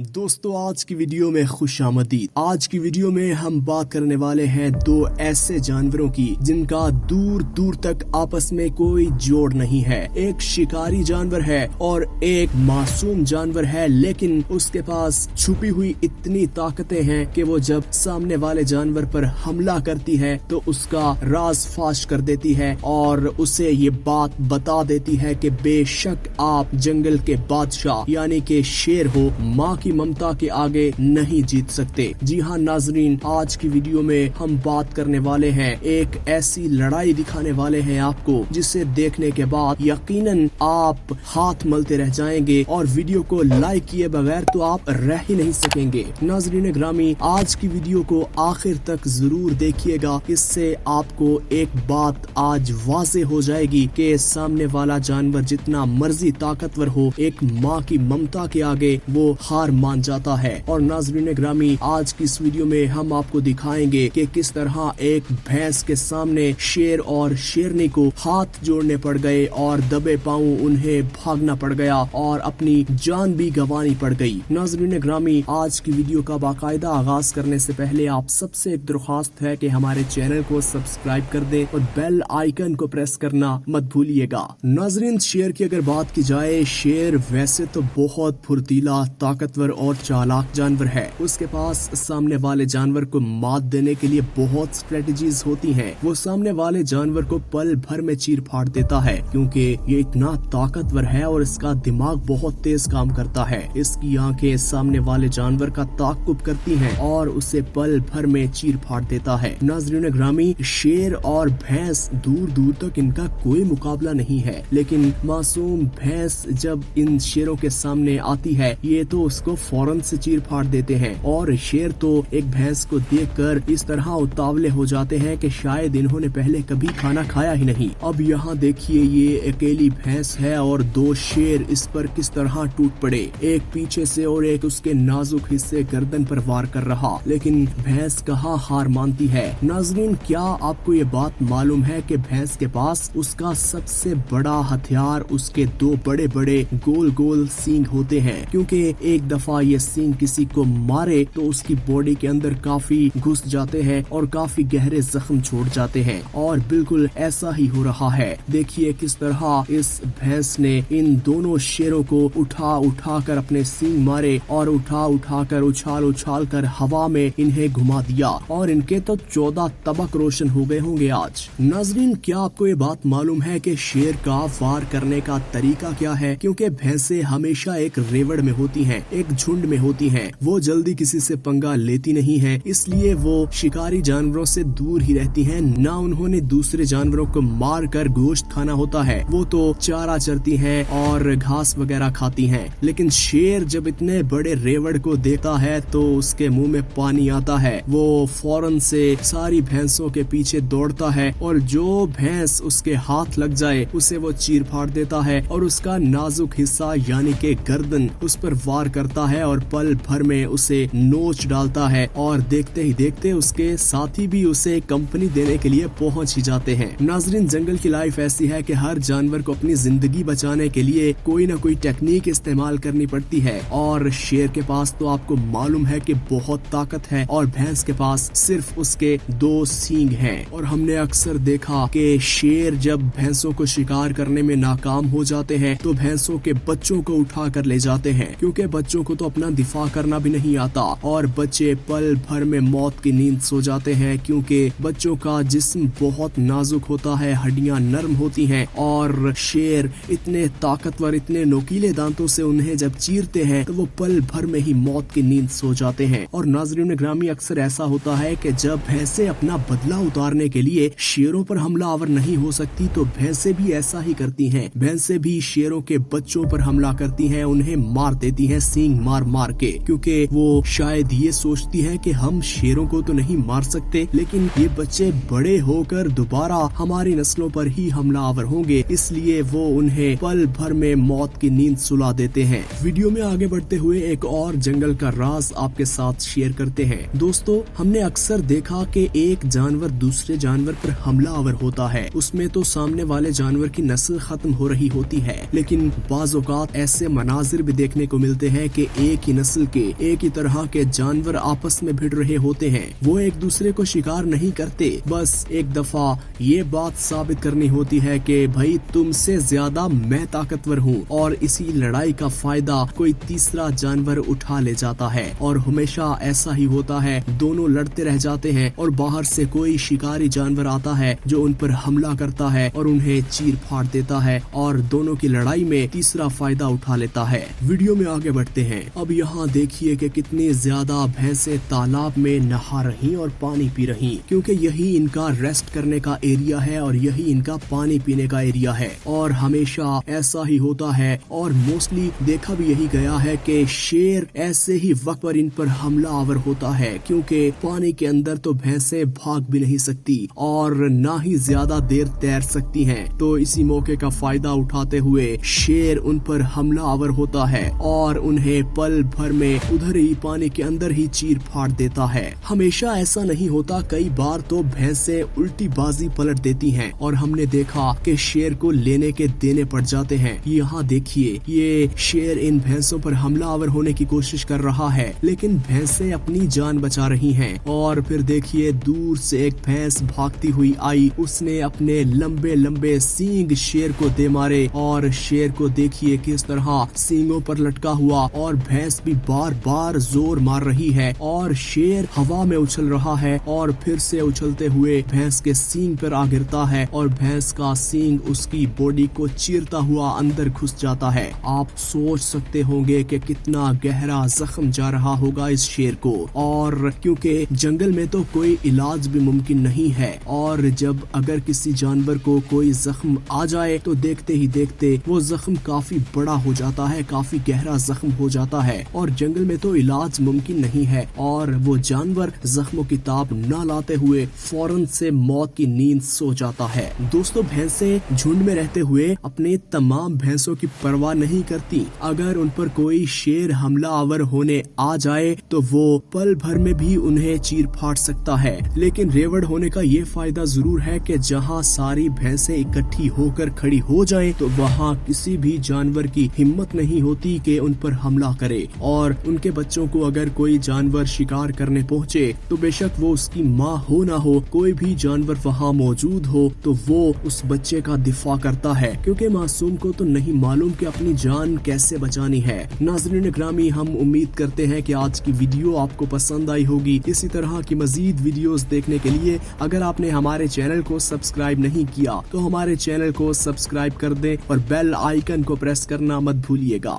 दोस्तों आज की वीडियो में खुश आमदीद। आज की वीडियो में हम बात करने वाले हैं दो ऐसे जानवरों की जिनका दूर दूर तक आपस में कोई जोड़ नहीं है। एक शिकारी जानवर है और एक मासूम जानवर है, लेकिन उसके पास छुपी हुई इतनी ताकतें हैं कि वो जब सामने वाले जानवर पर हमला करती है तो उसका राज फाश कर देती है और उसे ये बात बता देती है कि बेशक आप जंगल के बादशाह यानी कि शेर हो, माँ की ममता के आगे नहीं जीत सकते। जी हाँ नाजरीन, आज की वीडियो में हम बात करने वाले हैं, एक ऐसी लड़ाई दिखाने वाले हैं आपको जिसे देखने के बाद यकीनन आप हाथ मलते रह जाएंगे और वीडियो को लाइक किए बगैर तो आप रह ही नहीं सकेंगे। नाजरीन ग्रामी, आज की वीडियो को आखिर तक जरूर देखिएगा, इससे आपको एक बात आज वाज़ेह हो जाएगी कि सामने वाला जानवर जितना मर्जी ताकतवर हो, एक माँ की ममता के आगे वो हार मान जाता है। और नाज़रीन ग्रामी, आज की इस वीडियो में हम आपको दिखाएंगे कि किस तरह एक भैंस के सामने शेर और शेरनी को हाथ जोड़ने पड़ गए और दबे पांव उन्हें भागना पड़ गया और अपनी जान भी गंवानी पड़ गई। नाज़रीन ग्रामी, आज की वीडियो का बाकायदा आगाज करने से पहले आप सबसे एक दरख्वास्त है कि हमारे चैनल को सब्सक्राइब कर दें और बेल आइकन को प्रेस करना मत भूलिएगा। नाज़रीन, शेर की अगर बात की जाए, शेर वैसे तो बहुत फुर्तीला, ताकतवर और चालाक जानवर है। उसके पास सामने वाले जानवर को मात देने के लिए बहुत स्ट्रेटजीज होती हैं। वो सामने वाले जानवर को पल भर में चीर फाड़ देता है क्योंकि ये इतना ताकतवर है और इसका दिमाग बहुत तेज काम करता है। इसकी आंखें सामने वाले जानवर का ताक़ुब करती हैं और उसे पल भर में चीर फाड़ देता है। नाज़रीन ग्रामी, शेर और भैंस दूर दूर तक इनका कोई मुकाबला नहीं है, लेकिन मासूम भैंस जब इन शेरों के सामने आती है ये तो उसको फौरन से चीर फाड़ देते हैं और शेर तो एक भैंस को देखकर इस तरह उतावले हो जाते हैं कि शायद इन्होंने पहले कभी खाना खाया ही नहीं। अब यहाँ देखिए, ये अकेली भैंस है और दो शेर इस पर किस तरह टूट पड़े, एक पीछे से और एक उसके नाजुक हिस्से गर्दन पर वार कर रहा, लेकिन भैंस कहाँ हार मानती है। नाज़रीन, क्या आपको ये बात मालूम है कि भैंस के पास उसका सबसे बड़ा हथियार उसके दो बड़े बड़े गोल गोल सींग होते हैं, क्योंकि एक दफा ये सींग किसी को मारे तो उसकी बॉडी के अंदर काफी घुस जाते हैं और काफी गहरे जख्म छोड़ जाते हैं और बिल्कुल ऐसा ही हो रहा है। देखिए किस तरह इस भैंस ने इन दोनों शेरों को उठा उठा कर अपने सींग मारे और उठा उठा कर उछाल उछाल कर हवा में इन्हें घुमा दिया और इनके तो 14 तबक रोशन हो गए होंगे आज। नाज़रीन, क्या आपको ये बात मालूम है कि शेर का वार करने का तरीका क्या है? क्योंकि भैंसे हमेशा एक रेवड़ में होती हैं, एक झुंड में होती हैं, वो जल्दी किसी से पंगा लेती नहीं है, इसलिए वो शिकारी जानवरों से दूर ही रहती हैं। ना उन्होंने दूसरे जानवरों को मार कर गोश्त खाना होता है, वो तो चारा चरती हैं और घास वगैरह खाती हैं। लेकिन शेर जब इतने बड़े रेवड़ को देखता है तो उसके मुंह में पानी आता है, वो फौरन से सारी भैंसों के पीछे दौड़ता है और जो भैंस उसके हाथ लग जाए उसे वो चीर फाड़ देता है और उसका नाजुक हिस्सा यानी कि गर्दन उस पर वार करता है और पल भर में उसे नोच डालता है और देखते ही देखते उसके साथी भी उसे कंपनी देने के लिए पहुंच ही जाते हैं। नाज़रीन, जंगल की लाइफ ऐसी है कि हर जानवर को अपनी जिंदगी बचाने के लिए कोई ना कोई टेक्निक इस्तेमाल करनी पड़ती है और शेर के पास तो आपको मालूम है कि बहुत ताकत है और भैंस के पास सिर्फ उसके 2 सींग हैं। और हमने अक्सर देखा कि शेर जब भैंसों को शिकार करने में नाकाम हो जाते हैं तो भैंसों के बच्चों को उठा कर ले जाते हैं, क्योंकि बच्चों को तो अपना दिफा करना भी नहीं आता और बच्चे पल भर में मौत की नींद सो जाते हैं, क्योंकि बच्चों का जिस्म बहुत नाजुक होता है, हड्डियां नरम होती हैं और शेर इतने ताकतवर, इतने नोकीले दांतों से उन्हें जब चीरते हैं तो वो पल भर में ही मौत की नींद सो जाते हैं। और नाज़रीन ग्रामी, अक्सर ऐसा होता है कि जब भैंसे अपना बदला उतारने के लिए शेरों पर हमलावर नहीं हो सकती तो भैंसे भी ऐसा ही करती हैं। भैंसे भी शेरों के बच्चों पर हमला करती हैं, उन्हें मार देती हैं सींग मार मार के, क्योंकि वो शायद ये सोचती है कि हम शेरों को तो नहीं मार सकते, लेकिन ये बच्चे बड़े होकर दोबारा हमारी नस्लों पर ही हमलावर होंगे, इसलिए वो उन्हें पल भर में मौत की नींद सुला देते हैं। वीडियो में आगे बढ़ते हुए एक और जंगल का राज आपके साथ शेयर करते हैं। दोस्तों, हमने अक्सर देखा कि एक जानवर दूसरे जानवर पर हमलावर होता है, उसमें तो सामने वाले जानवर की नस्ल खत्म हो रही होती है, लेकिन बाज़ औक़ात ऐसे मनाजिर भी देखने को मिलते हैं कि एक ही नस्ल के एक ही तरह के जानवर आपस में भिड़ रहे होते हैं, वो एक दूसरे को शिकार नहीं करते। बस एक दफा ये बात साबित करनी होती है कि भाई तुमसे ज्यादा मैं ताकतवर हूँ, और इसी लड़ाई का फायदा कोई तीसरा जानवर उठा ले जाता है। और हमेशा ऐसा ही होता है, दोनों लड़ते रह जाते हैं और बाहर से कोई शिकारी जानवर आता है जो उन पर हमला करता है और उन्हें चीर फाड़ देता है, और दोनों की लड़ाई में तीसरा फायदा उठा लेता है। वीडियो में आगे बढ़ते हैं। अब यहाँ देखिए कि कितनी ज्यादा भैंसें तालाब में नहा रही और पानी पी रही, क्योंकि यही इनका रेस्ट करने का एरिया है और यही इनका पानी पीने का एरिया है। और हमेशा ऐसा ही होता है, और मोस्टली देखा भी यही गया है कि शेर ऐसे ही वक्त पर इन पर हमला आवर होता है, क्योंकि पानी के अंदर तो भैंसें भाग भी नहीं सकती और ना ही ज्यादा देर तैर सकती हैं। तो इसी मौके का फायदा उठाते हुए शेर उन पर हमला आवर होता है और उन्हें पल भर में उधर ही पानी के अंदर ही चीर फाड़ देता है। हमेशा ऐसा नहीं होता, कई बार तो भैंसें उल्टी बाजी पलट देती हैं और हमने देखा कि शेर को लेने के देने पड़ जाते हैं। यहाँ देखिए, ये शेर इन भैंसों पर हमला आवर होने की कोशिश कर रहा है, लेकिन भैंसें अपनी जान बचा रही हैं। और फिर देखिए, दूर से एक भैंस भागती हुई आई, उसने अपने लंबे लंबे सींग शेर को दे मारे, और शेर को देखिए किस तरह सींगों पर लटका हुआ, और भैंस भी बार बार जोर मार रही है, और शेर हवा में उछल रहा है और फिर से उछलते हुए भैंस के सींग पर आ गिरता है, और भैंस का सींग उसकी बॉडी को चीरता हुआ अंदर घुस जाता है। आप सोच सकते होंगे कि कितना गहरा जख्म जा रहा होगा इस शेर को। और क्योंकि जंगल में तो कोई इलाज भी मुमकिन नहीं है, और जब अगर किसी जानवर को कोई जख्म आ जाए तो देखते ही देखते वो जख्म काफी बड़ा हो जाता है, काफी गहरा जख्म हो जाता है, और जंगल में तो इलाज मुमकिन नहीं है, और वो जानवर जख्मों की ताब न लाते हुए फौरन से मौत की नींद सो जाता है। दोस्तों, भैंसें झुंड में रहते हुए अपने तमाम भैंसों की परवाह नहीं करती। अगर उन पर कोई शेर हमला आवर होने आ जाए तो वो पल भर में भी उन्हें चीर फाड़ सकता है। लेकिन रेवड़ होने का ये फायदा जरूर है कि जहाँ सारी भैंसें इकट्ठी होकर खड़ी हो जाएं, तो वहाँ किसी भी जानवर की हिम्मत नहीं होती कि उन पर हमला करे। और उनके बच्चों को अगर कोई जानवर शिकार करने पहुँचे तो बेशक वो उसकी माँ हो ना हो, कोई भी जानवर वहाँ मौजूद हो, तो वो उस बच्चे का दिफा करता है, क्योंकि मासूम को तो नहीं मालूम कि अपनी जान कैसे बचानी है। नाज़रीन ग्रामी, हम उम्मीद करते हैं कि आज की वीडियो आपको पसंद आई होगी। इसी तरह की मजीद वीडियोस देखने के लिए अगर आपने हमारे चैनल को सब्सक्राइब नहीं किया तो हमारे चैनल को सब्सक्राइब कर दें और बेल आइकन को प्रेस करना मत भूलिएगा।